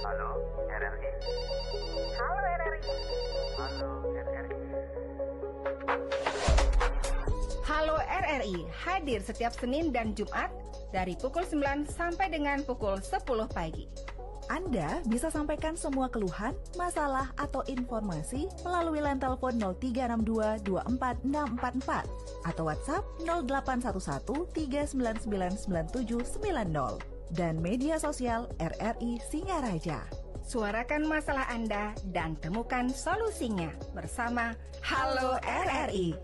Halo, RRI. Halo RRI. Halo, RRI. Halo RRI hadir setiap Senin dan Jumat dari pukul 9 sampai dengan pukul 10 pagi. Anda bisa sampaikan semua keluhan, masalah, atau informasi melalui line telepon 0362 24644 atau WhatsApp 0811 3999790 dan media sosial RRI Singaraja. Suarakan masalah Anda dan temukan solusinya bersama Halo RRI.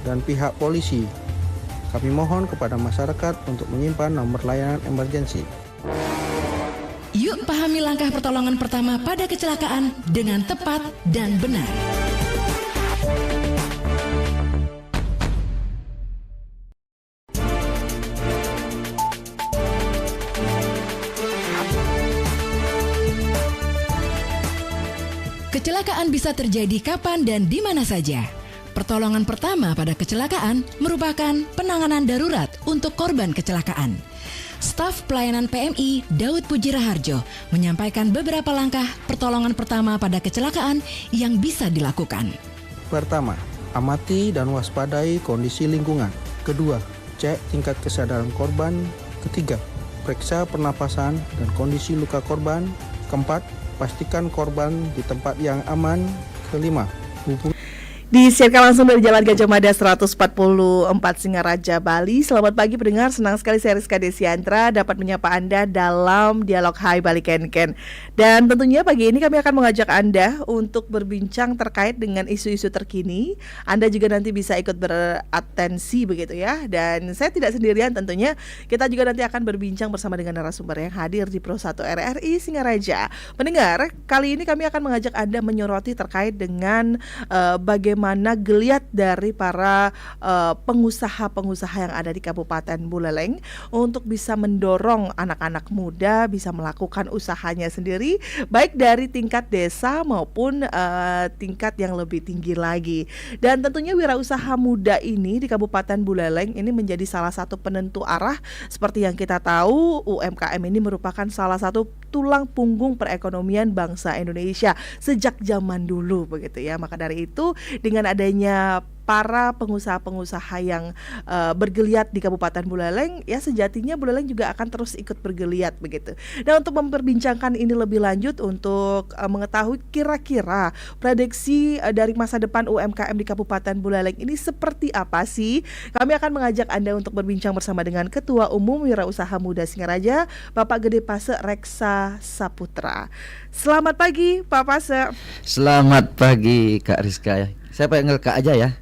Dan pihak polisi. Kami mohon kepada masyarakat untuk menyimpan nomor layanan emergensi. Yuk pahami langkah pertolongan pertama pada kecelakaan dengan tepat dan benar. Kecelakaan bisa terjadi kapan dan di mana saja. Pertolongan pertama pada kecelakaan merupakan penanganan darurat untuk korban kecelakaan. Staf pelayanan PMI Daud Puji Raharjo menyampaikan beberapa langkah pertolongan pertama pada kecelakaan yang bisa dilakukan. Pertama, amati dan waspadai kondisi lingkungan. Kedua, cek tingkat kesadaran korban. Ketiga, periksa pernapasan dan kondisi luka korban. Keempat, pastikan korban di tempat yang aman. Kelima, Disiarkan langsung dari Jalan Gajah Mada 144 Singaraja, Bali. Selamat pagi pendengar, senang sekali saya Rizka Desiantra dapat menyapa Anda dalam Dialog Hai Bali Ken Ken. Dan tentunya pagi ini kami akan mengajak Anda untuk berbincang terkait dengan isu-isu terkini. Anda juga nanti bisa ikut beratensi begitu ya. Dan saya tidak sendirian tentunya, kita juga nanti akan berbincang bersama dengan narasumber yang hadir di Pro 1 RRI Singaraja. Pendengar, kali ini kami akan mengajak Anda menyoroti terkait dengan bagaimana geliat dari para pengusaha-pengusaha yang ada di Kabupaten Buleleng untuk bisa mendorong anak-anak muda bisa melakukan usahanya sendiri, baik dari tingkat desa maupun tingkat yang lebih tinggi lagi. Dan tentunya wirausaha muda ini di Kabupaten Buleleng ini menjadi salah satu penentu arah. Seperti yang kita tahu, UMKM ini merupakan salah satu tulang punggung perekonomian bangsa Indonesia sejak zaman dulu begitu ya. Maka dari itu, dengan adanya para pengusaha-pengusaha yang bergeliat di Kabupaten Buleleng, ya sejatinya Buleleng juga akan terus ikut bergeliat begitu. Dan untuk memperbincangkan ini lebih lanjut, untuk mengetahui kira-kira prediksi dari masa depan UMKM di Kabupaten Buleleng ini seperti apa sih, kami akan mengajak Anda untuk berbincang bersama dengan Ketua Umum Wirausaha Muda Singaraja, Bapak Gede Pase Reksa Saputra. Selamat pagi Pak Pase. Selamat pagi Kak Rizka. Saya panggil Kak aja ya.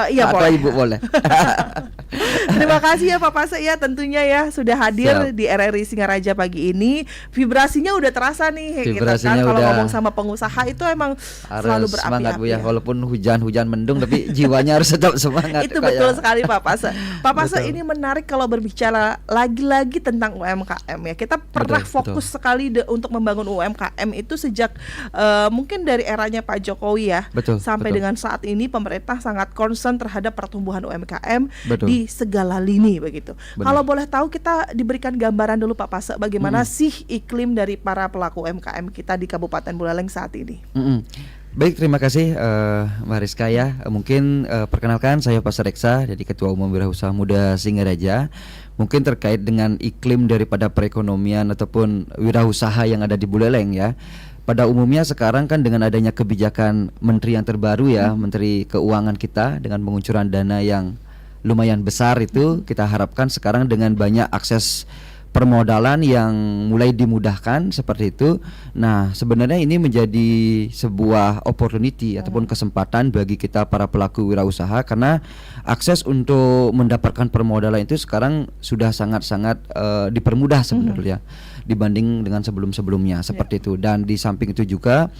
Iya Atau boleh. Ibu boleh. Terima kasih ya Pak Pase ya, tentunya ya sudah hadir Siap. di RRI Singaraja pagi ini. Vibrasinya udah terasa nih. Vibrasinya kita kan kalau udah. ngomong sama pengusaha itu emang selalu Harus semangat Bu berapi-api ya, walaupun hujan mendung tapi jiwanya harus tetap semangat. Itu kayak- betul sekali Pak Pase. Pak Pase, Betul. ini menarik kalau berbicara lagi-lagi tentang UMKM ya. Kita pernah Betul, fokus sekali untuk membangun UMKM itu sejak mungkin dari eranya Pak Jokowi ya. Betul, Sampai betul. dengan saat ini pemerintah sangat concern terhadap pertumbuhan UMKM Betul. di segala lini begitu. Benar. Kalau boleh tahu kita diberikan gambaran dulu Pak Pase, bagaimana sih iklim dari para pelaku UMKM kita di Kabupaten Buleleng saat ini? Baik, terima kasih Mbak Rizka ya. Mungkin perkenalkan saya Pak Reksa, jadi Ketua Umum Wirausaha Muda Singaraja. Mungkin terkait dengan iklim daripada perekonomian ataupun wirausaha yang ada di Buleleng ya. Pada umumnya sekarang kan dengan adanya kebijakan menteri yang terbaru ya, Menteri Keuangan kita dengan pengucuran dana yang lumayan besar itu, kita harapkan sekarang dengan banyak akses permodalan yang mulai dimudahkan seperti itu. Nah, sebenarnya ini menjadi sebuah opportunity ataupun kesempatan bagi kita para pelaku wirausaha, karena akses untuk mendapatkan permodalan itu sekarang sudah sangat-sangat dipermudah sebenarnya dibanding dengan sebelum-sebelumnya seperti itu. Dan di samping itu juga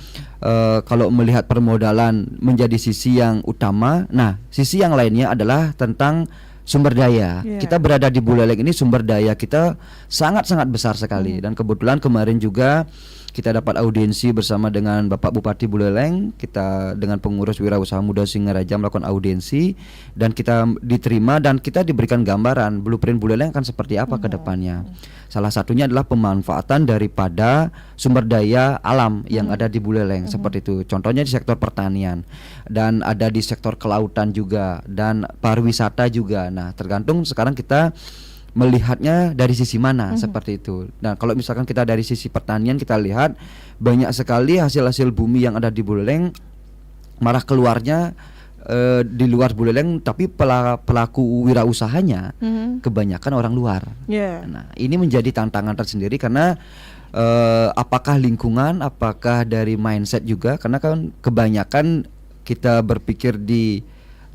kalau melihat permodalan menjadi sisi yang utama, nah sisi yang lainnya adalah tentang sumber daya. Kita berada di Buleleng ini, sumber daya kita sangat-sangat besar sekali. Dan kebetulan kemarin juga kita dapat audiensi bersama dengan Bapak Bupati Buleleng. Kita dengan pengurus Wirausaha Muda Singaraja melakukan audiensi dan kita diterima dan kita diberikan gambaran blueprint Buleleng akan seperti apa ke depannya. Salah satunya adalah pemanfaatan daripada sumber daya alam yang ada di Buleleng seperti itu. Contohnya di sektor pertanian dan ada di sektor kelautan juga dan pariwisata juga. Nah, tergantung sekarang kita melihatnya dari sisi mana seperti itu. Nah, kalau misalkan kita dari sisi pertanian, kita lihat banyak sekali hasil-hasil bumi yang ada di Buleleng malah keluarnya di luar Buleleng, tapi pelaku wirausahanya kebanyakan orang luar. Nah, ini menjadi tantangan tersendiri karena apakah lingkungan, apakah dari mindset juga, karena kan kebanyakan kita berpikir di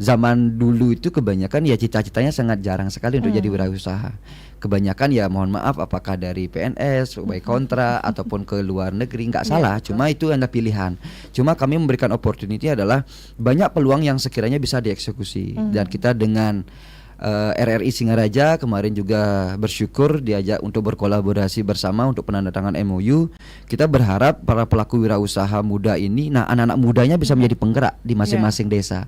zaman dulu itu kebanyakan ya cita-citanya sangat jarang sekali untuk jadi wirausaha. Kebanyakan ya mohon maaf apakah dari PNS, baik kontrak ataupun ke luar negeri, nggak salah, cuma itu anda pilihan. Cuma kami memberikan opportunity adalah banyak peluang yang sekiranya bisa dieksekusi. Dan kita dengan RRI Singaraja kemarin juga bersyukur diajak untuk berkolaborasi bersama untuk penandatangan MOU. Kita berharap para pelaku wirausaha muda ini, nah anak-anak mudanya bisa menjadi penggerak di masing-masing desa.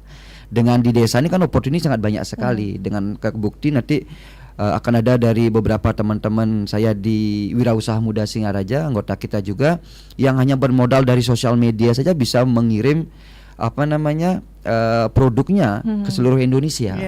Dengan di desa ini kan opportunity sangat banyak sekali. Dengan kebukti nanti akan ada dari beberapa teman-teman saya di Wirausaha Muda Singaraja, anggota kita juga yang hanya bermodal dari sosial media saja bisa mengirim produknya ke seluruh Indonesia.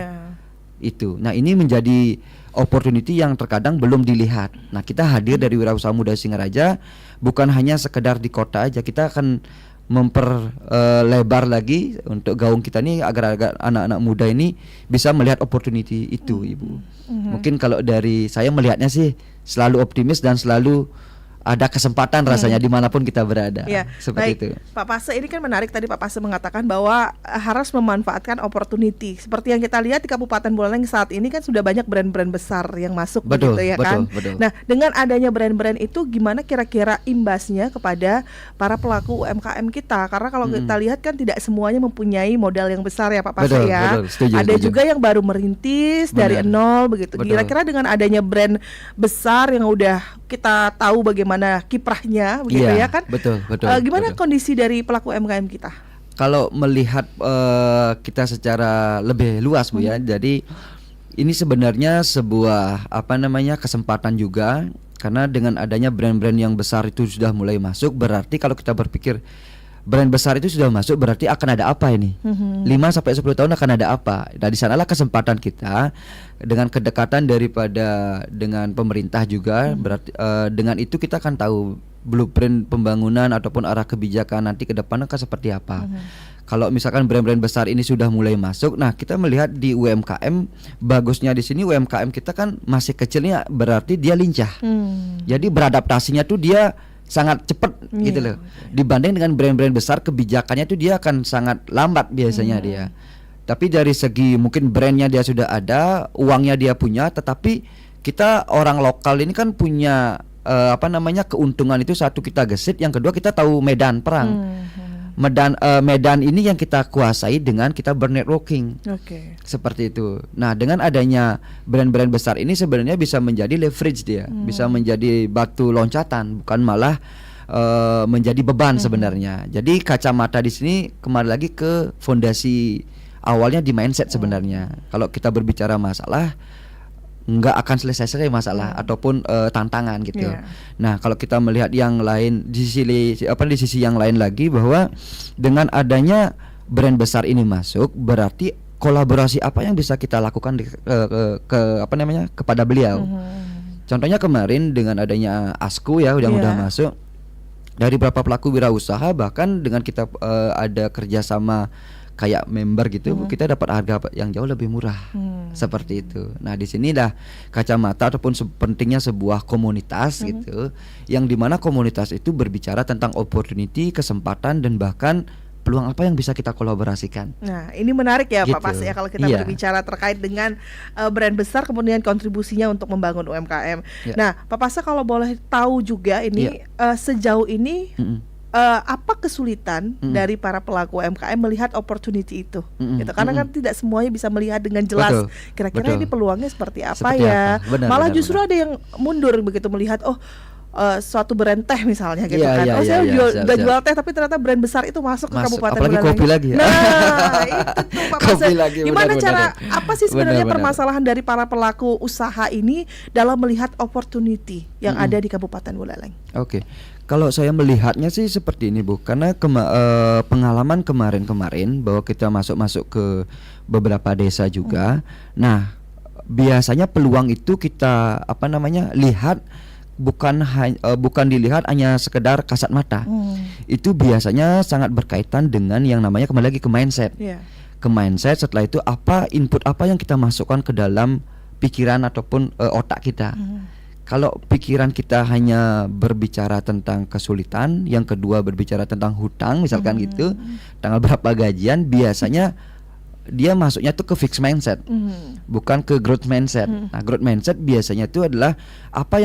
Itu. Nah, ini menjadi opportunity yang terkadang belum dilihat. Nah, kita hadir dari Wirausaha Muda Singaraja bukan hanya sekedar di kota aja, kita akan memperlebar lagi untuk gaung kita nih agar anak-anak muda ini bisa melihat opportunity itu, Ibu. Mungkin kalau dari saya melihatnya sih selalu optimis dan selalu ada kesempatan rasanya dimanapun kita berada. Seperti baik. itu. Pak Pase, ini kan menarik tadi Pak Pase mengatakan bahwa harus memanfaatkan opportunity. Seperti yang kita lihat di Kabupaten Buleleng saat ini kan sudah banyak brand-brand besar yang masuk, Betul, begitu ya kan. betul. Nah, dengan adanya brand-brand itu gimana kira-kira imbasnya kepada para pelaku UMKM kita? Karena kalau kita lihat kan tidak semuanya mempunyai modal yang besar ya Pak Pase Betul, ya. betul. Setuju, Ada setuju. juga yang baru merintis dari nol begitu. Betul. Kira-kira dengan adanya brand besar yang udah kita tahu bagaimana kiprahnya begitu ya kan. Betul. Gimana kondisi dari pelaku UMKM kita? Kalau melihat kita secara lebih luas Bu ya, jadi ini sebenarnya sebuah kesempatan juga, karena dengan adanya brand-brand yang besar itu sudah mulai masuk, berarti kalau kita berpikir brand besar itu sudah masuk berarti akan ada apa ini? 5-10 tahun akan ada apa? Nah, di sanalah kesempatan kita dengan kedekatan daripada dengan pemerintah juga, berarti dengan itu kita akan tahu blueprint pembangunan ataupun arah kebijakan nanti ke depan akan seperti apa. Kalau misalkan brand-brand besar ini sudah mulai masuk, nah kita melihat di UMKM, bagusnya di sini UMKM kita kan masih kecilnya, berarti dia lincah. Jadi beradaptasinya tuh dia sangat cepat gitu loh. Dibanding dengan brand-brand besar, kebijakannya tuh dia akan sangat lambat biasanya dia. Tapi dari segi mungkin brandnya dia sudah ada, uangnya dia punya, tetapi kita orang lokal ini kan punya keuntungan itu, satu kita gesit, yang kedua kita tahu medan perang. Medan ini yang kita kuasai dengan kita bernetworking. Seperti itu. Nah, dengan adanya brand-brand besar ini sebenarnya bisa menjadi leverage dia, bisa menjadi batu loncatan, bukan malah menjadi beban sebenarnya. Jadi kacamata di sini kembali lagi ke fondasi awalnya di mindset sebenarnya. Kalau kita berbicara masalah, nggak akan selesai masalah ataupun tantangan gitu. Nah, kalau kita melihat yang lain di sisi yang lain lagi, bahwa dengan adanya brand besar ini masuk, berarti kolaborasi apa yang bisa kita lakukan kepada beliau. Contohnya kemarin dengan adanya ASKU ya, udah masuk, dari beberapa pelaku wirausaha, bahkan dengan kita ada kerjasama kayak member gitu, kita dapat harga yang jauh lebih murah. Seperti itu. Nah, di sini dah kacamata ataupun pentingnya sebuah komunitas gitu, yang dimana komunitas itu berbicara tentang opportunity, kesempatan, dan bahkan peluang apa yang bisa kita kolaborasikan. Nah, ini menarik ya gitu. Pak Pas ya, kalau kita berbicara terkait dengan brand besar, kemudian kontribusinya untuk membangun UMKM. Nah, Pak Pas, kalau boleh tahu juga ini sejauh ini apa kesulitan dari para pelaku UMKM melihat opportunity itu? Gitu. Karena kan tidak semuanya bisa melihat dengan jelas. Kira-kira ini peluangnya seperti apa ya? Malah justru ada yang mundur begitu melihat suatu brand teh misalnya gitu kan. Saya jual teh, tapi ternyata brand besar itu masuk ke Kabupaten Apalagi Buleleng. kopi lagi ya. Nah, itu Pak Pas. Gimana cara apa sih sebenarnya permasalahan dari para pelaku usaha ini dalam melihat opportunity yang ada di Kabupaten Buleleng? Kalau saya melihatnya sih seperti ini, Bu, karena pengalaman kemarin bahwa kita masuk ke beberapa desa juga. Nah, biasanya peluang itu kita lihat bukan dilihat hanya sekedar kasat mata. Itu biasanya sangat berkaitan dengan yang namanya kembali lagi ke mindset. Ke mindset, setelah itu input apa yang kita masukkan ke dalam pikiran ataupun otak kita. Kalau pikiran kita hanya berbicara tentang kesulitan, yang kedua berbicara tentang hutang misalkan gitu, tanggal berapa gajian, biasanya dia masuknya tuh ke fixed mindset, bukan ke growth mindset. Nah, growth mindset biasanya itu adalah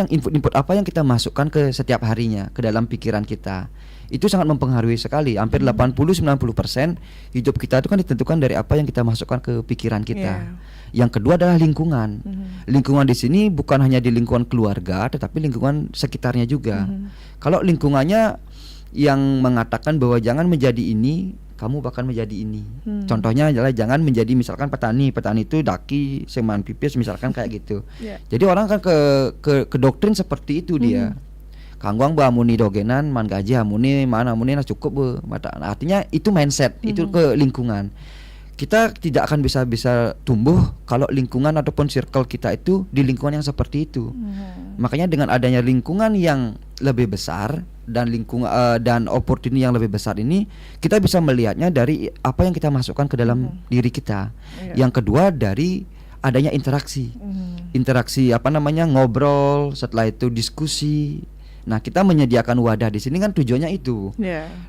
input apa yang kita masukkan ke setiap harinya ke dalam pikiran kita. Itu sangat mempengaruhi sekali. Hampir 80-90% hidup kita itu kan ditentukan dari apa yang kita masukkan ke pikiran kita. Yang kedua adalah lingkungan. Lingkungan di sini bukan hanya di lingkungan keluarga, tetapi lingkungan sekitarnya juga. Kalau lingkungannya yang mengatakan bahwa jangan menjadi ini, kamu bakal menjadi ini. Contohnya adalah jangan menjadi misalkan petani itu daki seman pipis misalkan kayak gitu. Jadi orang kan ke doktrin seperti itu dia. Kangguang ba muni dogenan man gaji amuni mana amuni nah cukup bu. Artinya itu mindset, itu ke lingkungan. Kita tidak akan bisa tumbuh kalau lingkungan ataupun circle kita itu di lingkungan yang seperti itu. Makanya dengan adanya lingkungan yang lebih besar dan dan opportunity yang lebih besar ini, kita bisa melihatnya dari apa yang kita masukkan ke dalam diri kita. Yang kedua dari adanya interaksi. Interaksi ngobrol, setelah itu diskusi. Nah, kita menyediakan wadah di sini kan tujuannya itu.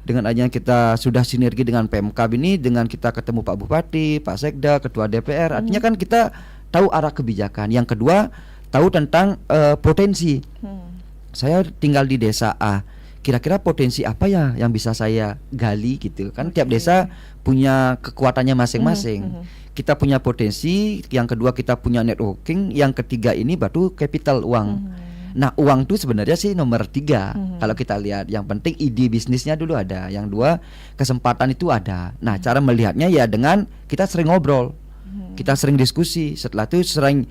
Dengan adanya kita sudah sinergi dengan Pemkab ini, dengan kita ketemu Pak Bupati, Pak Sekda, Ketua DPR, artinya kan kita tahu arah kebijakan. Yang kedua, tahu tentang potensi. Saya tinggal di desa A, kira-kira potensi apa ya yang bisa saya gali gitu. Kan tiap desa punya kekuatannya masing-masing. Kita punya potensi, yang kedua kita punya networking, yang ketiga ini baru capital uang. Nah, uang itu sebenarnya sih nomor 3. Kalau kita lihat, yang penting ide bisnisnya dulu ada, yang dua kesempatan itu ada. Nah, cara melihatnya ya dengan kita sering ngobrol, kita sering diskusi, setelah itu sering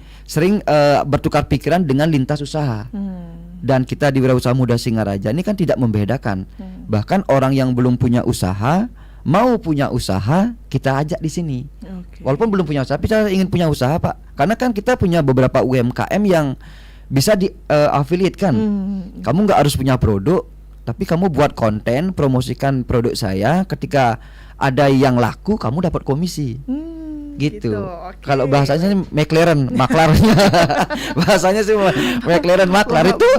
bertukar pikiran dengan lintas usaha. Dan kita di Wirausaha Muda Singaraja ini kan tidak membedakan. Bahkan orang yang belum punya usaha mau punya usaha, kita ajak di sini. Walaupun belum punya usaha, tapi saya ingin punya usaha, Pak. Karena kan kita punya beberapa UMKM yang bisa di-affiliate kan. Kamu nggak harus punya produk, tapi kamu buat konten, promosikan produk saya. Ketika ada yang laku, kamu dapat komisi. gitu. oke. Kalau bahasanya sih McLaren, maklarnya. Bahasanya sih McLaren maklar itu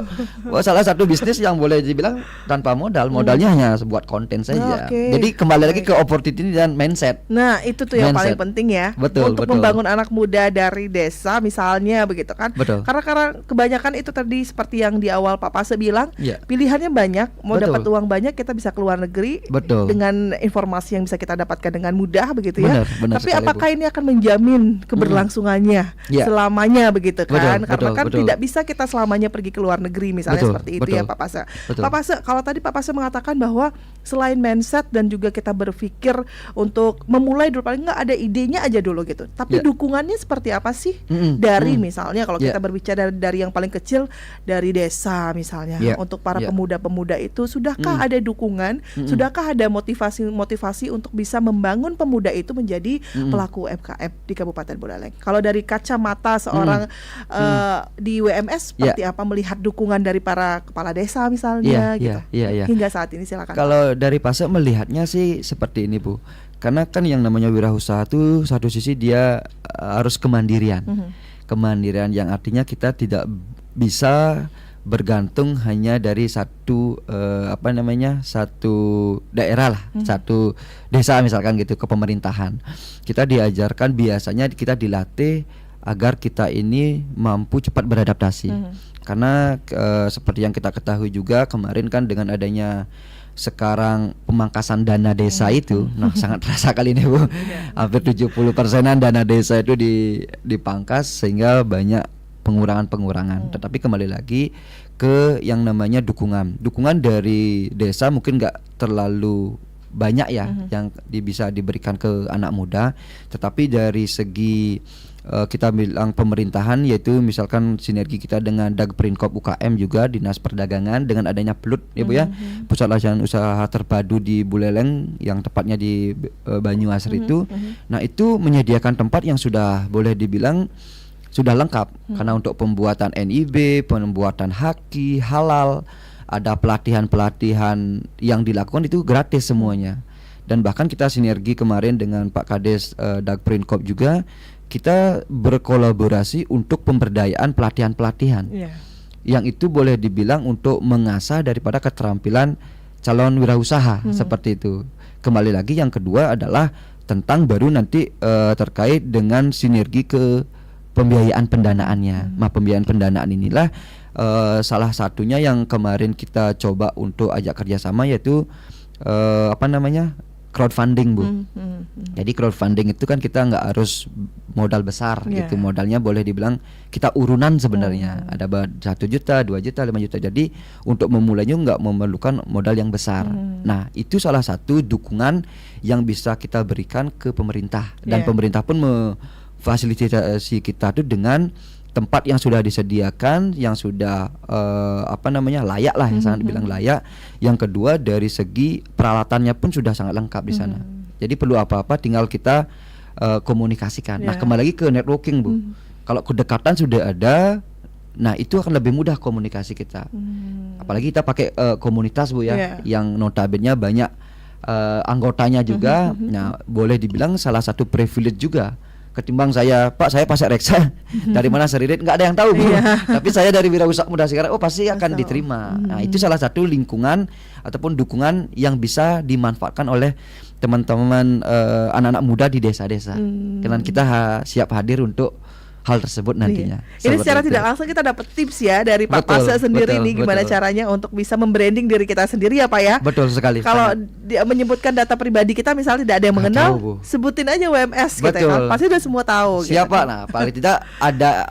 salah satu bisnis yang boleh dibilang tanpa modal. Modalnya hanya buat konten saja. Oke. Jadi kembali lagi ke opportunity dan mindset. Nah, itu tuh yang paling Mindset. penting ya. Betul, untuk betul. membangun anak muda dari desa misalnya begitu kan. Betul. Karena kebanyakan itu tadi seperti yang di awal Pak Pase bilang, Iya. pilihannya banyak, mau Betul. dapat uang banyak kita bisa keluar negeri Betul. dengan informasi yang bisa kita dapatkan dengan mudah begitu ya. Benar Tapi sekali, apakah ini akan menjamin keberlangsungannya Iya. selamanya begitu kan? Betul, Karena betul, kan betul. tidak bisa kita selamanya pergi ke luar negeri misalnya Betul, seperti itu ya betul. Pak Pase. Betul. Pak Pase, kalau tadi Pak Pase mengatakan bahwa selain mindset dan juga kita berpikir untuk memulai dulu, paling nggak ada idenya aja dulu gitu. Tapi Ya. dukungannya seperti apa sih? Mm-mm, Dari mm. misalnya kalau Ya. kita berbicara dari yang paling kecil, dari desa misalnya, Ya. untuk para Ya. pemuda-pemuda itu sudahkah ada dukungan? Sudahkah ada motivasi untuk bisa membangun pemuda itu menjadi pelaku UMKM di Kabupaten Buleleng? Kalau dari kacamata seorang di WMS seperti apa melihat dukungan dari para kepala desa misalnya Iya, gitu. iya. Hingga saat ini silakan. Kalau dari Pase melihatnya sih seperti ini, Bu. Karena kan yang namanya wirausaha tuh satu sisi dia harus kemandirian. Kemandirian yang artinya kita tidak bisa bergantung hanya dari satu satu daerah lah, satu desa misalkan gitu ke pemerintahan. Kita diajarkan, biasanya kita dilatih agar kita ini mampu cepat beradaptasi. Karena seperti yang kita ketahui juga kemarin kan dengan adanya sekarang pemangkasan dana desa itu, nah sangat terasa kali ini, Bu. Hampir 70%-an dana desa itu dipangkas sehingga banyak pengurangan. Tetapi kembali lagi ke yang namanya dukungan dari desa mungkin nggak terlalu banyak ya yang bisa diberikan ke anak muda, tetapi dari segi kita bilang pemerintahan, yaitu misalkan sinergi kita dengan Dagprinkop UKM juga Dinas Perdagangan dengan adanya PLUT ya Bu ya, Pusat Layanan Usaha Terpadu di Buleleng yang tepatnya di Banyuaser itu. Nah, itu menyediakan tempat yang sudah boleh dibilang sudah lengkap karena untuk pembuatan NIB, pembuatan haki, halal, ada pelatihan yang dilakukan itu gratis semuanya. Dan bahkan kita sinergi kemarin dengan Pak Kades Dagprinkop juga, kita berkolaborasi untuk pemberdayaan pelatihan-pelatihan yang itu boleh dibilang untuk mengasah daripada keterampilan calon wirausaha seperti itu. Kembali lagi yang kedua adalah tentang baru nanti terkait dengan sinergi ke pembiayaan pendanaannya. Nah, pembiayaan pendanaan inilah salah satunya yang kemarin kita coba untuk ajak kerjasama, yaitu crowdfunding, Bu. Jadi crowdfunding itu kan kita nggak harus modal besar gitu. Modalnya boleh dibilang kita urunan sebenarnya. Ada 1 juta, 2 juta, 5 juta. Jadi untuk memulainya nggak memerlukan modal yang besar. Nah, itu salah satu dukungan yang bisa kita berikan ke pemerintah. Dan pemerintah pun memfasilitasi kita tuh dengan tempat yang sudah disediakan, yang sudah layak lah, yang sangat dibilang layak. Yang kedua dari segi peralatannya pun sudah sangat lengkap di sana. Jadi perlu apa-apa tinggal kita komunikasikan. Nah, kembali lagi ke networking, Bu. Kalau kedekatan sudah ada, nah itu akan lebih mudah komunikasi kita. Apalagi kita pakai komunitas, Bu ya, yang notabene banyak anggotanya juga. Nah, boleh dibilang salah satu privilege juga. Ketimbang saya Pasek Reksa dari mana Seririt, nggak ada yang tahu, Bu. Tapi saya dari Wirausaha Muda sekarang, pasti akan diterima. Nah, itu salah satu lingkungan ataupun dukungan yang bisa dimanfaatkan oleh teman-teman anak-anak muda di desa-desa. Karena kita siap hadir untuk hal tersebut nantinya. Ini secara tidak langsung kita dapat tips ya dari Pak Pase sendiri nih gimana caranya untuk bisa membranding diri kita sendiri ya Pak ya. Betul sekali. Kalau dia menyebutkan data pribadi kita misalnya tidak ada yang mengenal, sebutin aja WMS gitu ya. Pasti udah semua tahu. Siapa? Gitu. Nah, paling tidak ada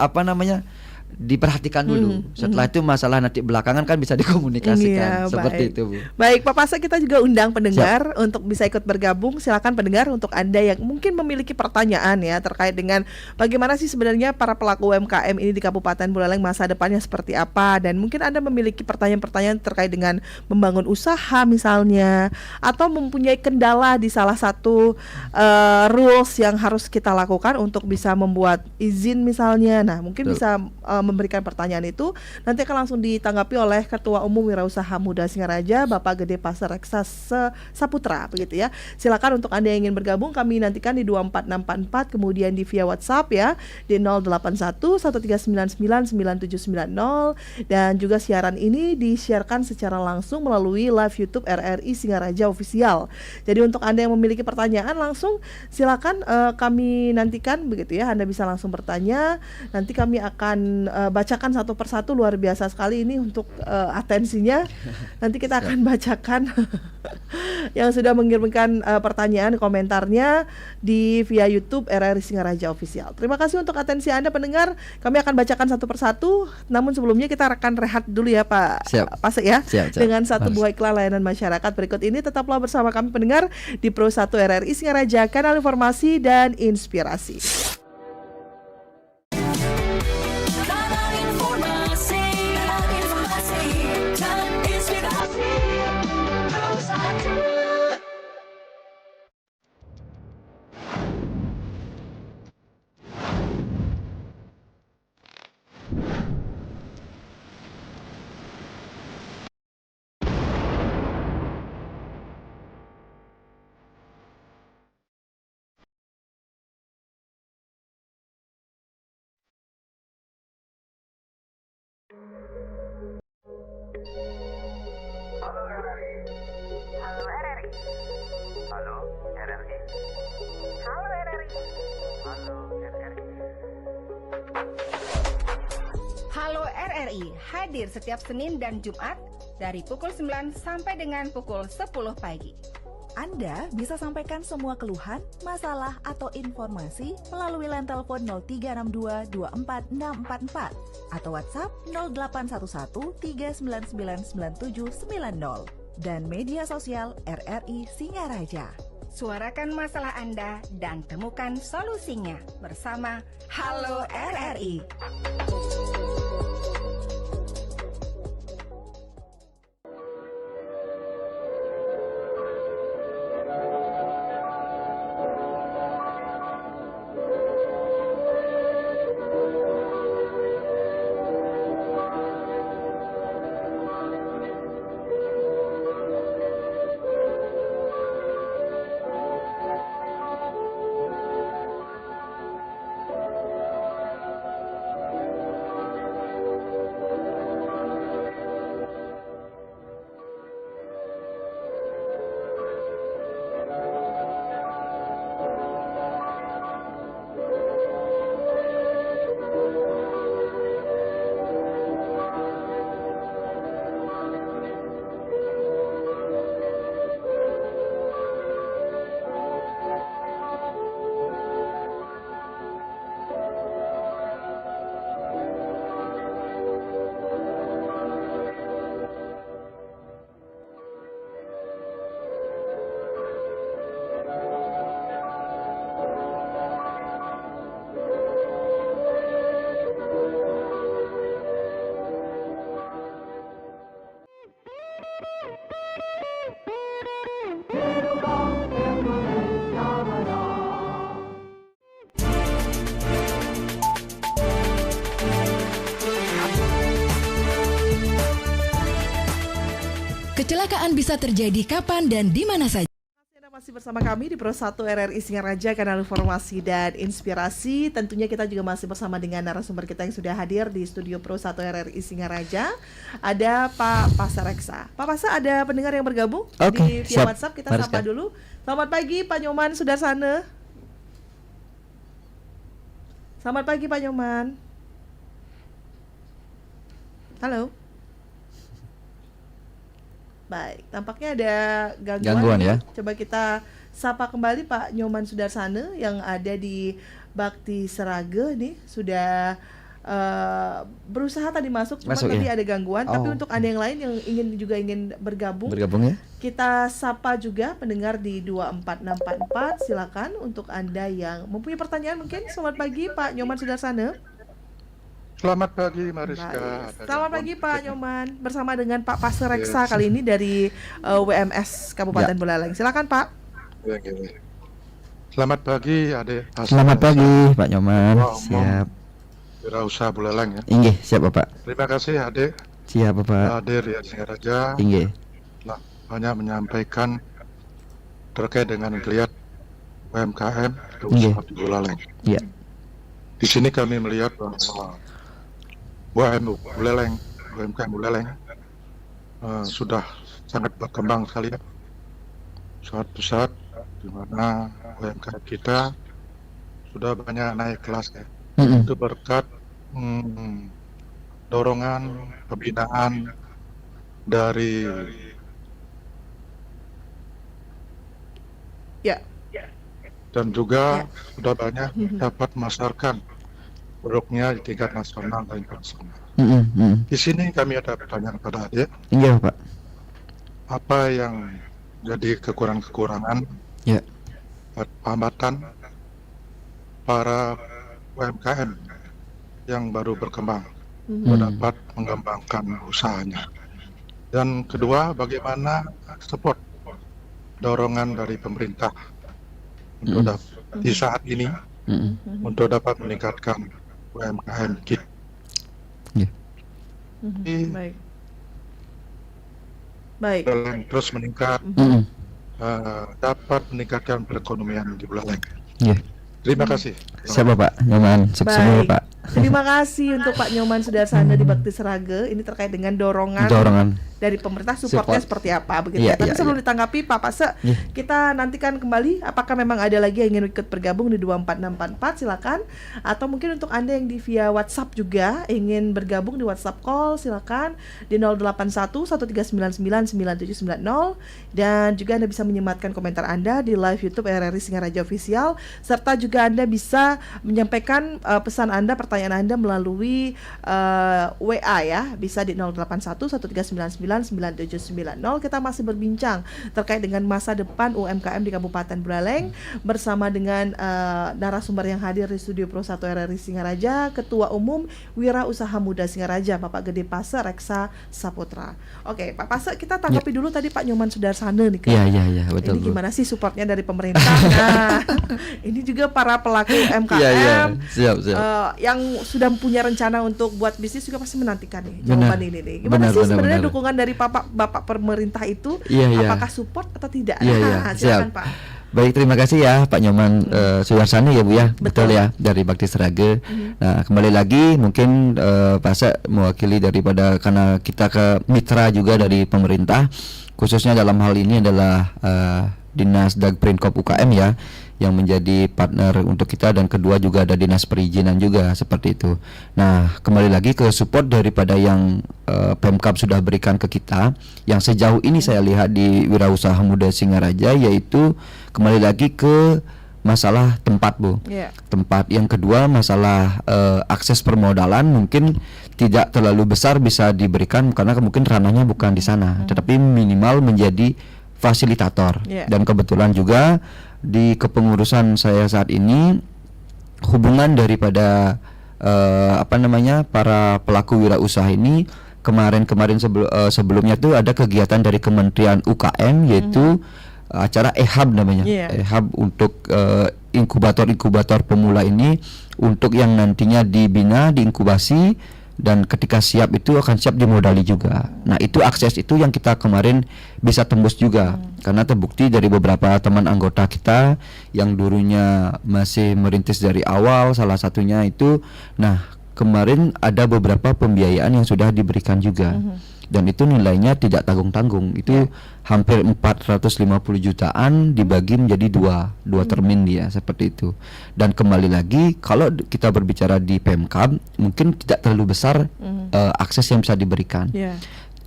diperhatikan dulu. Setelah itu masalah nanti belakangan kan bisa dikomunikasikan. Seperti itu, Bu. Baik, Pak Pase, kita juga undang pendengar untuk bisa ikut bergabung. Silakan pendengar, untuk Anda yang mungkin memiliki pertanyaan ya terkait dengan bagaimana sih sebenarnya para pelaku UMKM ini di Kabupaten Buleleng, masa depannya seperti apa, dan mungkin Anda memiliki pertanyaan-pertanyaan terkait dengan membangun usaha misalnya, atau mempunyai kendala di salah satu rules yang harus kita lakukan untuk bisa membuat izin misalnya. Nah, mungkin bisa memberikan pertanyaan itu nanti akan langsung ditanggapi oleh Ketua Umum Wirausaha Muda Singaraja Bapak Gede Pasar Reksa Saputra begitu ya. Silakan untuk Anda yang ingin bergabung, kami nantikan di 24644, kemudian di via WhatsApp ya di 081139999790, dan juga siaran ini disiarkan secara langsung melalui live YouTube RRI Singaraja Official. Jadi untuk Anda yang memiliki pertanyaan langsung silakan kami nantikan begitu ya. Anda bisa langsung bertanya. Nanti kami akan bacakan satu persatu. Luar biasa sekali ini untuk atensinya. Nanti kita akan bacakan yang sudah mengirimkan pertanyaan, komentarnya di via YouTube RRI Singaraja Official. Terima kasih untuk atensi Anda pendengar. Kami akan bacakan satu persatu. Namun sebelumnya kita akan rehat dulu ya Pak Pasek ya. Siap. Dengan satu buah iklan layanan masyarakat berikut ini. Tetaplah bersama kami pendengar di Pro 1 RRI Singaraja, kanal informasi dan inspirasi. Halo RRI, hadir setiap Senin dan Jumat dari pukul 9 sampai dengan pukul 10 pagi. Anda bisa sampaikan semua keluhan, masalah, atau informasi melalui line telepon 0362 24644 atau WhatsApp 0811 3999790 dan media sosial RRI Singaraja. Suarakan masalah Anda dan temukan solusinya bersama Halo RRI. Kecelakaan bisa terjadi kapan dan di mana saja. Anda masih bersama kami di Pro 1 RRI Singaraja, kanal informasi dan inspirasi. Tentunya kita juga masih bersama dengan narasumber kita yang sudah hadir di studio Pro 1 RRI Singaraja. Ada Pak Pasar Reksa. Pak Pasar, ada pendengar yang bergabung di via WhatsApp. Kita sapa dulu. Selamat pagi Pak Nyoman Sudarsana. Selamat pagi Pak Nyoman. Halo. Baik, tampaknya ada gangguan ya. Coba kita sapa kembali Pak Nyoman Sudarsana yang ada di Bakti Seraga nih. Sudah berusaha tadi masuk tadi ada gangguan. Tapi untuk Anda yang lain yang ingin bergabung ya. Kita sapa juga pendengar di 24644. Silakan untuk Anda yang mempunyai pertanyaan mungkin. Selamat pagi Pak Nyoman Sudarsana. Selamat pagi Mariska. Selamat pagi Pak Nyoman. Bersama dengan Pak Pasar Reksa kali ini dari WMS Kabupaten Buleleng. Silakan Pak. Selamat pagi Ade. Selamat pagi Pak Nyoman. Siap. Wirausaha Buleleng ya. Inggih, siap Bapak. Terima kasih adik Siap Bapak. hadir di Singaraja. Inggih. Nah, banyak menyampaikan terkait dengan geliat UMKM usaha di Buleleng. Iya. Di sini kami melihat bahwa UMKM Buleleng sudah sangat berkembang sekali ya. Sangat besar, di mana UMKM kita sudah banyak naik kelas ya. Itu berkat dorongan pembinaan dari Ya. dan juga sudah banyak dapat memasarkan produknya di tingkat nasional dan internasional. Di sini kami ada pertanyaan kepada adik, Iya Pak. apa yang jadi kekurangan-kekurangan, Ya. hambatan para UMKM yang baru berkembang dapat mengembangkan usahanya. Dan kedua, bagaimana support dorongan dari pemerintah untuk di saat ini untuk dapat meningkatkan UMKM kita. Baik. Terus meningkat, dapat meningkatkan perekonomian di Buleleng. Iya. Terima kasih. Siap Bapak. Nyaman. Sukses semua Pak. Terima kasih untuk Pak Nyoman Sudarsana di Bakti Serage. Ini terkait dengan dorongan dari pemerintah, supportnya seperti apa begitu ya. Tapi sebelum ditanggapi Pak Pase, kita nantikan kembali apakah memang ada lagi yang ingin ikut bergabung di 24644, silakan. Atau mungkin untuk Anda yang di via WhatsApp juga ingin bergabung di WhatsApp call, silakan di 081 1399 9790, dan juga Anda bisa menyematkan komentar Anda di live YouTube RRI Singaraja Official, serta juga Anda bisa menyampaikan pesan Anda, pertanyaan Anda melalui WA ya, bisa di 081 1399 9790. Kita masih berbincang terkait dengan masa depan UMKM di Kabupaten Buleleng bersama dengan narasumber yang hadir di studio Pro 1 RRI Singaraja, Ketua Umum Wirausaha Muda Singaraja, Bapak Gede Pase Reksa Saputra. Oke, Pak Pase, kita tanggapi dulu tadi Pak Nyoman Sudarsana nih kan. Iya, betul. Ini gimana sih supportnya dari pemerintah? Nah, ini juga para pelaku UMKM siap. Yang sudah punya rencana untuk buat bisnis juga pasti menantikan nih jawaban ini nih. Gimana sih sebenarnya dukungan dari Bapak pemerintah itu? Apakah support atau tidak? Silakan Pak. Baik, terima kasih ya Pak Nyoman Sudarsana ya Bu ya. Betul ya, dari Bakti Serage. Nah, kembali lagi mungkin Pak mewakili daripada, karena kita ke mitra juga dari pemerintah, khususnya dalam hal ini adalah Dinas Dagprinkop UKM ya, yang menjadi partner untuk kita, dan kedua juga ada Dinas Perizinan juga seperti itu. Nah, kembali lagi ke support daripada yang Pemkab sudah berikan ke kita, yang sejauh ini saya lihat di Wirausaha Muda Singaraja, yaitu kembali lagi ke masalah tempat Bu. Tempat. Yang kedua masalah akses permodalan mungkin tidak terlalu besar bisa diberikan karena mungkin ranahnya bukan di sana, tetapi minimal menjadi fasilitator. Dan kebetulan juga di kepengurusan saya saat ini, hubungan daripada para pelaku wirausaha ini kemarin sebelumnya tuh ada kegiatan dari Kementerian UKM, yaitu acara EHAB namanya. EHAB untuk inkubator pemula ini, untuk yang nantinya dibina, diinkubasi, dan ketika siap itu akan siap dimodali juga. Nah, itu akses itu yang kita kemarin bisa tembus juga, karena terbukti dari beberapa teman anggota kita yang dulunya masih merintis dari awal, salah satunya itu, nah kemarin ada beberapa pembiayaan yang sudah diberikan juga. Dan itu nilainya tidak tanggung-tanggung, itu hampir 450 jutaan dibagi menjadi dua termin dia, seperti itu. Dan kembali lagi, kalau kita berbicara di Pemkab mungkin tidak terlalu besar akses yang bisa diberikan.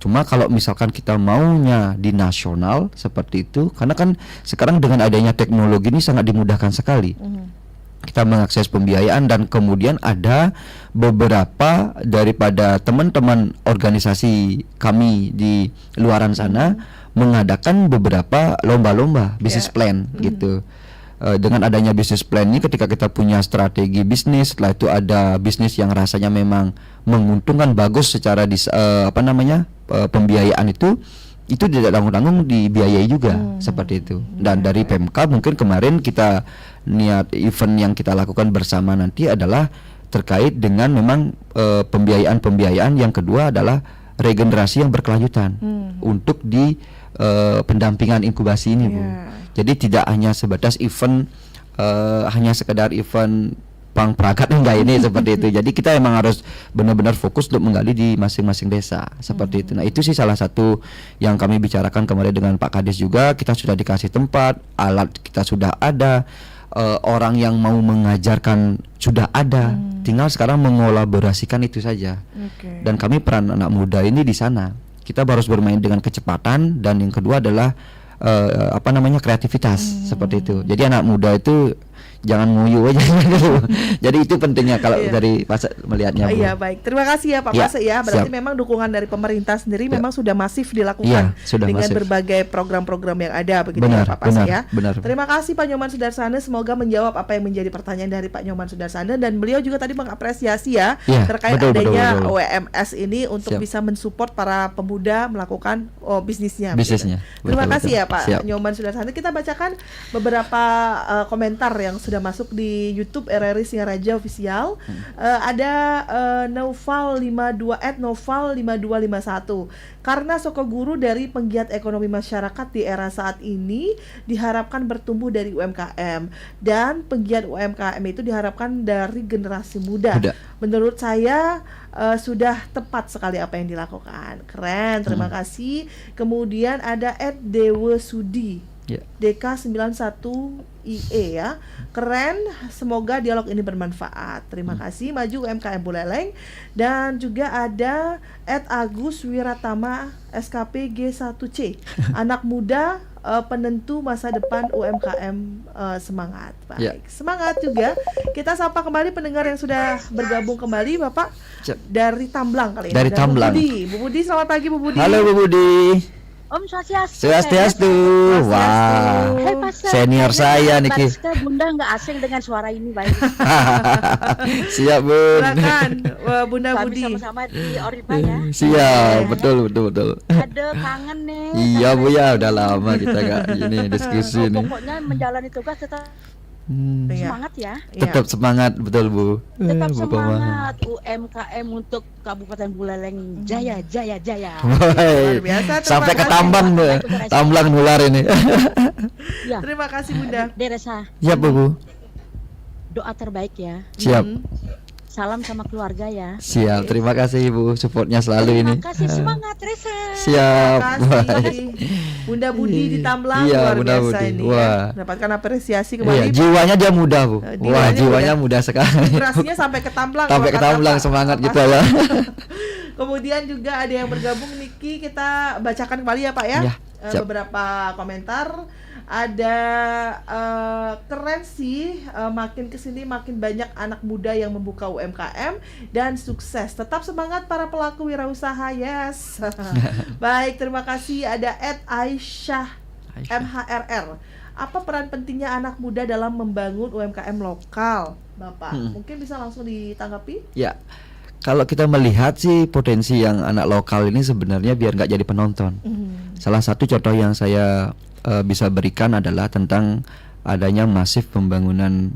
Cuma kalau misalkan kita maunya di nasional seperti itu, karena kan sekarang dengan adanya teknologi ini sangat dimudahkan sekali. Kita mengakses pembiayaan, dan kemudian ada beberapa daripada teman-teman organisasi kami di luaran sana mengadakan beberapa lomba-lomba bisnis plan gitu. Dengan adanya bisnis plan ini, ketika kita punya strategi bisnis, setelah itu ada bisnis yang rasanya memang menguntungkan bagus secara pembiayaan itu tidak tanggung-tanggung dibiayai juga, seperti itu. Dan dari Pemkab mungkin kemarin kita niat event yang kita lakukan bersama nanti adalah terkait dengan memang pembiayaan yang kedua adalah regenerasi yang berkelanjutan untuk di pendampingan inkubasi ini, Bu. Jadi tidak hanya sebatas event, hanya sekedar event pang prakat enggak ini seperti itu. Jadi kita emang harus benar-benar fokus untuk menggali di masing-masing desa seperti itu. Nah, itu sih salah satu yang kami bicarakan kemarin dengan Pak Kades juga. Kita sudah dikasih tempat, alat kita sudah ada, orang yang mau mengajarkan sudah ada. Tinggal sekarang mengolaborasikan itu saja. Dan kami peran anak muda ini di sana. Kita harus bermain dengan kecepatan, dan yang kedua adalah kreativitas seperti itu. Jadi anak muda itu jangan nguyu aja. Jadi itu pentingnya kalau dari Pak melihatnya, Bu. Iya, baik. Terima kasih ya Pak Pase ya. Berarti memang dukungan dari pemerintah sendiri memang sudah masif dilakukan dengan berbagai program-program yang ada begitu ya Pak Pase ya. Terima kasih Pak Nyoman Sudarsana, semoga menjawab apa yang menjadi pertanyaan dari Pak Nyoman Sudarsana, dan beliau juga tadi mengapresiasi terkait adanya OMS ini untuk bisa mensupport para pemuda melakukan bisnisnya. Terima kasih ya Pak Nyoman Sudarsana. Kita bacakan beberapa komentar yang sudah masuk di YouTube RRI Singaraja Official. Ada Noval 52 Noval 5251. Karena Soko Guru dari penggiat ekonomi masyarakat di era saat ini diharapkan bertumbuh dari UMKM, dan penggiat UMKM itu diharapkan dari generasi muda. Menurut saya sudah tepat sekali apa yang dilakukan. Keren, terima kasih. Kemudian ada Dewa Sudi DK91 IE ya. Keren, semoga dialog ini bermanfaat. Terima kasih. Maju UMKM Buleleng. Dan juga ada Agus Wiratama SKP G1C. Anak muda penentu masa depan UMKM, semangat. Baik, semangat juga. Kita sapa kembali pendengar yang sudah bergabung kembali, Bapak dari Tamblang kali ya. Dari Tamblang. Bu Budi, selamat pagi Bu Budi. Halo Bu Budi. Om Swastiastu. Swastiastu. Wah. Senior saya Niki. Bunda nggak asing dengan suara ini, baik. Siap, Bun. Silakan, Bunda Kami Budi. sama-sama di Oripa ya. Siap, betul. Ada kangen nih. Iya, Bu ya, udah lama kita nggak ini diskusi nih. Pokoknya menjalani tugas tetap semangat ya. Tetap semangat, betul Bu. Tetap semangat. UMKM untuk Kabupaten Buleleng jaya. Luar biasa. Sampai ke Tambang, Tamblang nular ini. Ya. Terima kasih Bunda. Deresa. Siap Bu. Doa terbaik ya. Siap. Salam sama keluarga ya. Siap, terima kasih Ibu, supportnya selalu ini. Terima kasih, semangat Resa. Siap. Terima kasih Bunda Budi di Tamblang, luar Bunda biasa Budi. ini Wah. ya. Mendapatkan apresiasi kembali. Jiwanya dia muda Bu. Jiwanya muda sekali. Inspirasinya sampai ke Tamblang. Sampai ke Tamblang, semangat gitu ya. Kemudian juga ada yang bergabung, Niki, kita bacakan kembali ya Pak ya. Beberapa komentar. Ada keren sih, makin kesini makin banyak anak muda yang membuka UMKM dan sukses. Tetap semangat para pelaku wirausaha. Yes. Baik, terima kasih. Ada Aisyah MHRR. Apa peran pentingnya anak muda dalam membangun UMKM lokal, Bapak? Mungkin bisa langsung ditanggapi? Ya. Kalau kita melihat sih potensi yang anak lokal ini sebenarnya biar nggak jadi penonton. Salah satu contoh yang saya bisa berikan adalah tentang adanya masif pembangunan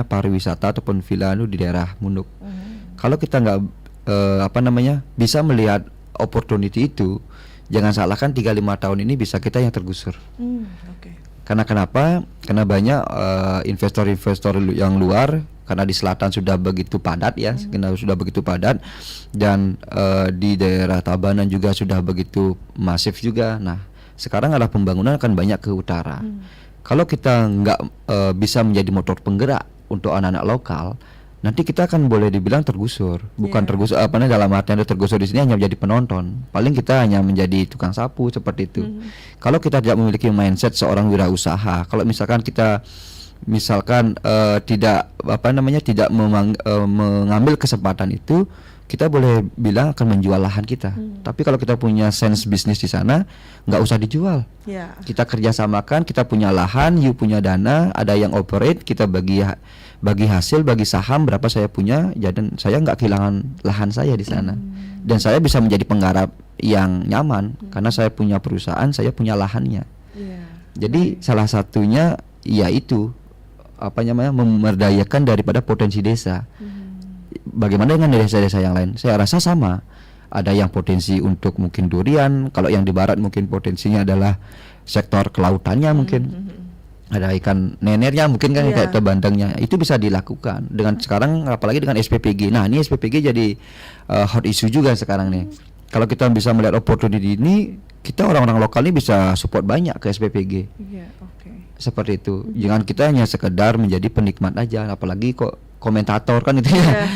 pariwisata ataupun villa di daerah Munduk. Kalau kita nggak bisa melihat opportunity itu, jangan salahkan 3-5 tahun ini bisa kita yang tergusur. Karena kenapa? Karena banyak investor-investor yang luar, karena di selatan sudah begitu padat ya, sudah begitu padat, dan di daerah Tabanan juga sudah begitu masif juga. Nah, sekarang adalah pembangunan akan banyak ke utara. Kalau kita nggak bisa menjadi motor penggerak untuk anak-anak lokal, nanti kita akan boleh dibilang tergusur. Bukan tergusur dalam artian tergusur di sini hanya menjadi penonton. Paling kita hanya menjadi tukang sapu seperti itu. Kalau kita tidak memiliki mindset seorang wirausaha, kalau misalkan kita tidak mengambil kesempatan itu, kita boleh bilang akan menjual lahan kita. Tapi kalau kita punya sense bisnis di sana, nggak usah dijual. Kita kerjasamakan, kita punya lahan, you punya dana, ada yang operate, kita bagi hasil, bagi saham berapa saya punya, dan saya nggak kehilangan lahan saya di sana. Dan saya bisa menjadi penggarap yang nyaman karena saya punya perusahaan, saya punya lahannya. Jadi salah satunya yaitu memberdayakan daripada potensi desa. Bagaimana dengan desa-desa yang lain? Saya rasa sama. Ada yang potensi untuk mungkin durian, kalau yang di barat mungkin potensinya adalah sektor kelautannya mungkin. Ada ikan nenernya mungkin kan kayak itu bandengnya. Itu bisa dilakukan dengan sekarang apalagi dengan SPPG. Nah, ini SPPG jadi hot issue juga sekarang nih. Kalau kita bisa melihat opportunity ini, kita orang-orang lokal ini bisa support banyak ke SPPG. Seperti itu. Jangan kita hanya sekedar menjadi penikmat aja, apalagi kok komentator kan itu ya.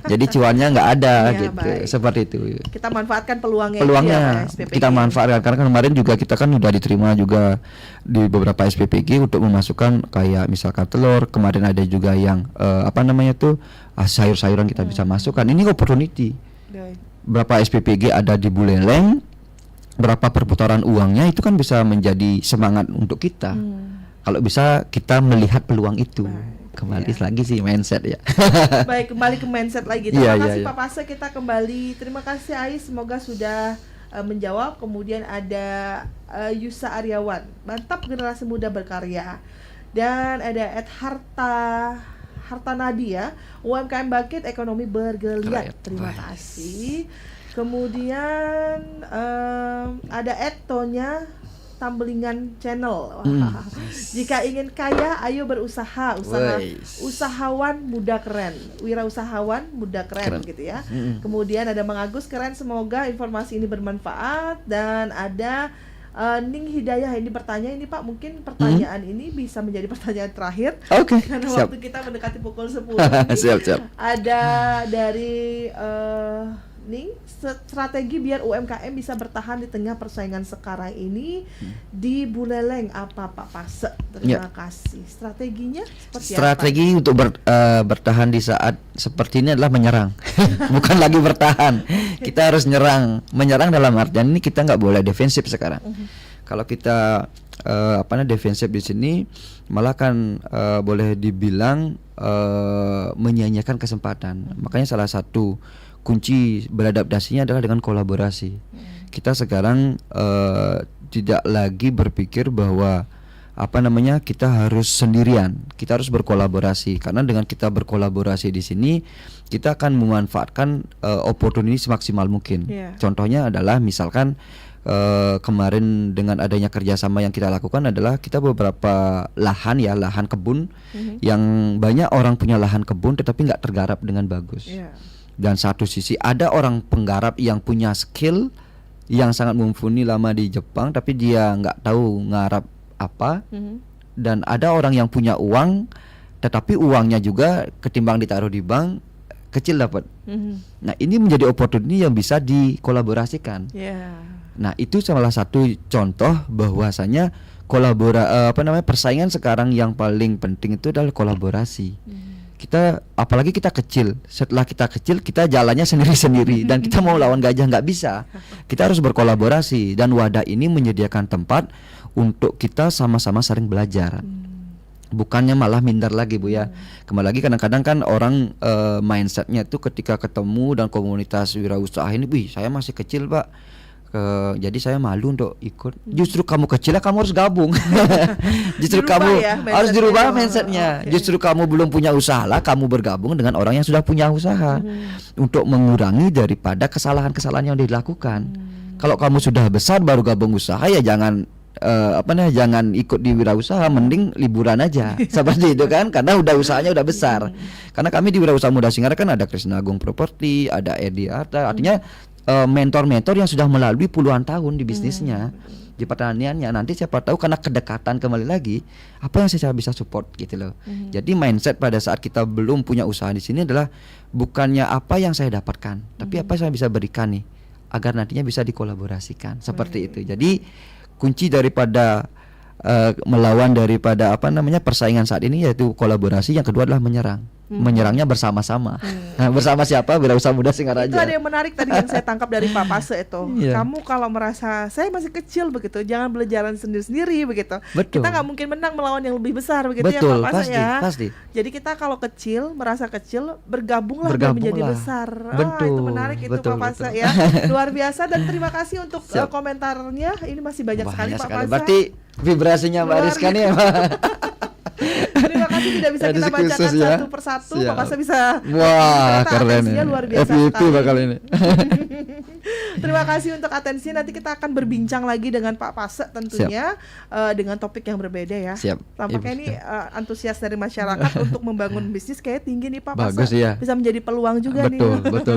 Jadi cuannya nggak ada gitu. Baik. Seperti itu. Kita manfaatkan peluangnya ya, kita manfaatkan karena kemarin juga kita kan udah diterima juga di beberapa SPPG untuk memasukkan kayak misalkan telur. Kemarin ada juga yang sayur-sayuran kita bisa masukkan. Ini opportunity. Berapa SPPG ada di Buleleng, berapa perputaran uangnya itu kan bisa menjadi semangat untuk kita. Kalau bisa kita melihat peluang itu. Kembali lagi sih mindset ya. Baik, kembali ke mindset lagi. Terima kasih Pak Pase, kita kembali. Terima kasih Ais, semoga sudah menjawab. Kemudian ada Yusa Aryawan, mantap generasi muda berkarya. Dan ada Ed Harta Nadia, UMKM bangkit, ekonomi bergeliat. Terima kasih. Kemudian ada Ed Tonya Tambelingan Channel. Jika ingin kaya, ayo berusaha. Usahawan muda keren, wirausahawan muda keren. Gitu ya. Kemudian ada Mang Agus, keren, semoga informasi ini bermanfaat. Dan ada Ning Hidayah, ini bertanya, ini Pak, mungkin pertanyaan ini bisa menjadi pertanyaan terakhir. Karena waktu kita mendekati pukul 10 siap. Ada dari Ning, strategi biar UMKM bisa bertahan di tengah persaingan sekarang ini di Buleleng apa Pak Pase? Terima kasih. Strateginya seperti Strategi apa? Untuk bertahan di saat seperti ini adalah menyerang. Bukan lagi bertahan. Kita harus menyerang dalam artian ini kita nggak boleh defensif sekarang. Kalau kita defensif di sini malah kan boleh dibilang menyia-nyiakan kesempatan. Makanya salah satu kunci beradaptasinya adalah dengan kolaborasi. Kita sekarang tidak lagi berpikir bahwa kita harus sendirian. Kita harus berkolaborasi karena dengan kita berkolaborasi di sini kita akan memanfaatkan opportunity semaksimal mungkin. Contohnya adalah misalkan kemarin dengan adanya kerjasama yang kita lakukan adalah kita beberapa lahan kebun yang banyak orang punya lahan kebun tetapi nggak tergarap dengan bagus. Dan satu sisi ada orang penggarap yang punya skill yang sangat mumpuni lama di Jepang tapi dia nggak tahu ngarap apa. Dan ada orang yang punya uang tetapi uangnya juga ketimbang ditaruh di bank kecil dapat. Nah, ini menjadi opportunity yang bisa dikolaborasikan. Nah, itu salah satu contoh bahwasanya persaingan sekarang yang paling penting itu adalah kolaborasi. Kita apalagi kita kecil, setelah kita kecil kita jalannya sendiri-sendiri dan kita mau lawan gajah nggak bisa. Kita harus berkolaborasi dan wadah ini menyediakan tempat untuk kita sama-sama saling belajar. Bukannya malah minder lagi Bu ya. Kembali lagi kadang-kadang kan orang mindsetnya itu ketika ketemu dan komunitas wirausaha ini, saya masih kecil Pak. Jadi saya malu untuk ikut. Justru kamu kecil kamu harus gabung. Justru kamu harus dirubah mindsetnya. Justru kamu belum punya usaha lah, kamu bergabung dengan orang yang sudah punya usaha untuk mengurangi daripada kesalahan-kesalahan yang dilakukan. Kalau kamu sudah besar baru gabung usaha ya jangan jangan ikut di wirausaha, mending liburan aja. Seperti itu kan, karena usahanya udah besar. Karena kami di Wirausaha Muda Singaraja kan ada Krisna Agung Property, ada Edi Arta, artinya mentor-mentor yang sudah melalui puluhan tahun di bisnisnya, di pertaniannya. Nanti siapa tahu karena kedekatan kembali lagi apa yang saya bisa support gitu loh. Jadi mindset pada saat kita belum punya usaha di sini adalah bukannya apa yang saya dapatkan, tapi apa yang saya bisa berikan nih agar nantinya bisa dikolaborasikan. Seperti itu. Jadi kunci daripada melawan daripada persaingan saat ini yaitu kolaborasi. Yang kedua adalah menyerang. Menyerangnya bersama-sama. Nah, bersama siapa? Wirausaha Muda Singaraja. Itu ada yang menarik tadi yang saya tangkap dari Pak Pase itu. Kamu kalau merasa saya masih kecil begitu, jangan belajaran sendiri-sendiri begitu. Betul. Kita nggak mungkin menang melawan yang lebih besar begitu. Betul, ya Pak Pase pasti. Jadi kita kalau kecil, merasa kecil, bergabunglah dan menjadi besar. Itu menarik itu Pak Pase ya. Luar biasa dan terima kasih untuk komentarnya. Ini masih banyak sekali Pak Pase. Berarti vibrasinya Mbak Rizka nih. Terima kasih pasti tidak bisa kita Edisi bacakan khusus ya. satu persatu. Siap. Pak Pase bisa. Wah, Ternyata keren atensinya ini. luar biasa FYP sekali. bakal ini. Terima kasih untuk atensi. Nanti kita akan berbincang lagi dengan Pak Pase tentunya dengan topik yang berbeda ya. Siap. Tampaknya Ibu. ini antusias dari masyarakat untuk membangun bisnis kayak tinggi nih Pak Pase. Bagus ya. Bisa menjadi peluang juga Betul, nih. betul.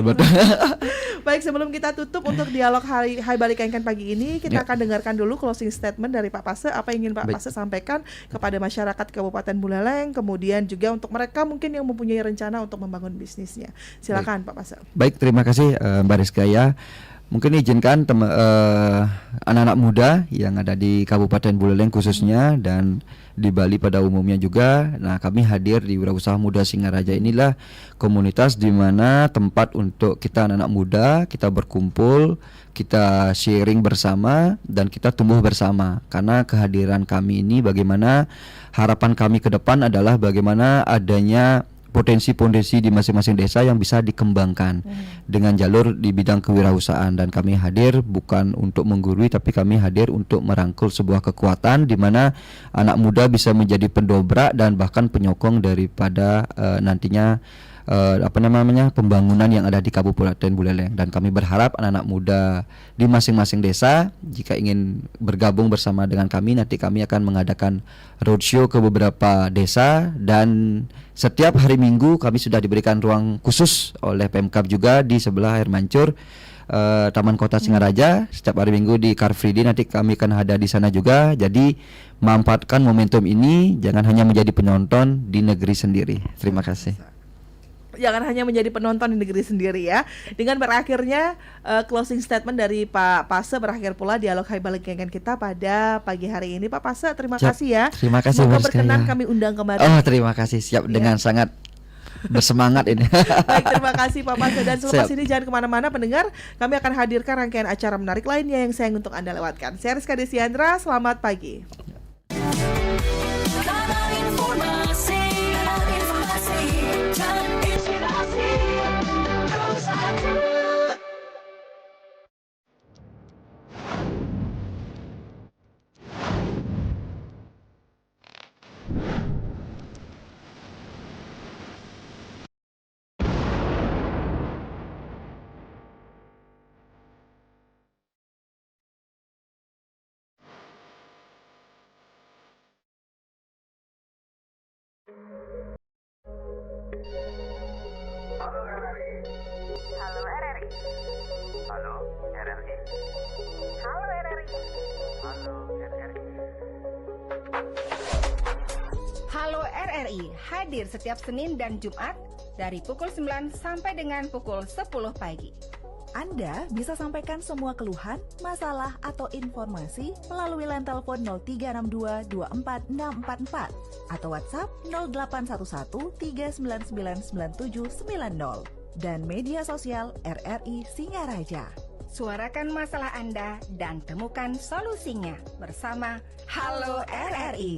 Baik, sebelum kita tutup untuk dialog Hai Balik Kenken pagi ini, kita akan dengarkan dulu closing statement dari Pak Pase. Apa yang ingin Pak Pase sampaikan kepada masyarakat Kabupaten Buleleng, kemudian juga untuk mereka mungkin yang mempunyai rencana untuk membangun bisnisnya. Silakan Pak Pase. Baik, terima kasih Mbak Rizka ya. Mungkin izinkan anak-anak muda yang ada di Kabupaten Buleleng khususnya dan di Bali pada umumnya juga. Nah, kami hadir di Wirausaha Muda Singaraja. Inilah komunitas di mana tempat untuk kita anak-anak muda, kita berkumpul, kita sharing bersama dan kita tumbuh bersama. Karena kehadiran kami ini bagaimana harapan kami ke depan adalah bagaimana adanya potensi-potensi di masing-masing desa yang bisa dikembangkan dengan jalur di bidang kewirausahaan, dan kami hadir bukan untuk menggurui tapi kami hadir untuk merangkul sebuah kekuatan di mana anak muda bisa menjadi pendobrak dan bahkan penyokong daripada nantinya pembangunan yang ada di Kabupaten Buleleng. Dan kami berharap anak-anak muda di masing-masing desa jika ingin bergabung bersama dengan kami, nanti kami akan mengadakan roadshow ke beberapa desa, dan setiap hari Minggu kami sudah diberikan ruang khusus oleh Pemkab juga di sebelah Air Mancur, Taman Kota Singaraja. Setiap hari Minggu di Car Free Day nanti kami akan ada di sana juga. Jadi manfaatkan momentum ini, jangan hanya menjadi penonton di negeri sendiri. Terima kasih. Jangan hanya menjadi penonton di negeri sendiri ya. Dengan berakhirnya closing statement dari Pak Pase, berakhir pula dialog Hai Balik Kenken kita pada pagi hari ini. Pak Pase, terima kasih ya. Terima kasih. Semoga berkenan kami undang kembali. Oh, terima kasih. Siap dengan sangat bersemangat ini. Baik, terima kasih Pak Pase. Dan selepas ini jangan kemana-mana pendengar, kami akan hadirkan rangkaian acara menarik lainnya yang sayang untuk Anda lewatkan. Saya Rizka Desiandra, selamat pagi. Halo RRI. Halo RRI. Halo RRI. Halo RRI. Halo RRI hadir setiap Senin dan Jumat dari pukul 9 sampai dengan pukul 10 pagi. Anda bisa sampaikan semua keluhan, masalah, atau informasi melalui line telepon 0362 24644 atau WhatsApp 0811 3999790 dan media sosial RRI Singaraja. Suarakan masalah Anda dan temukan solusinya bersama Halo RRI.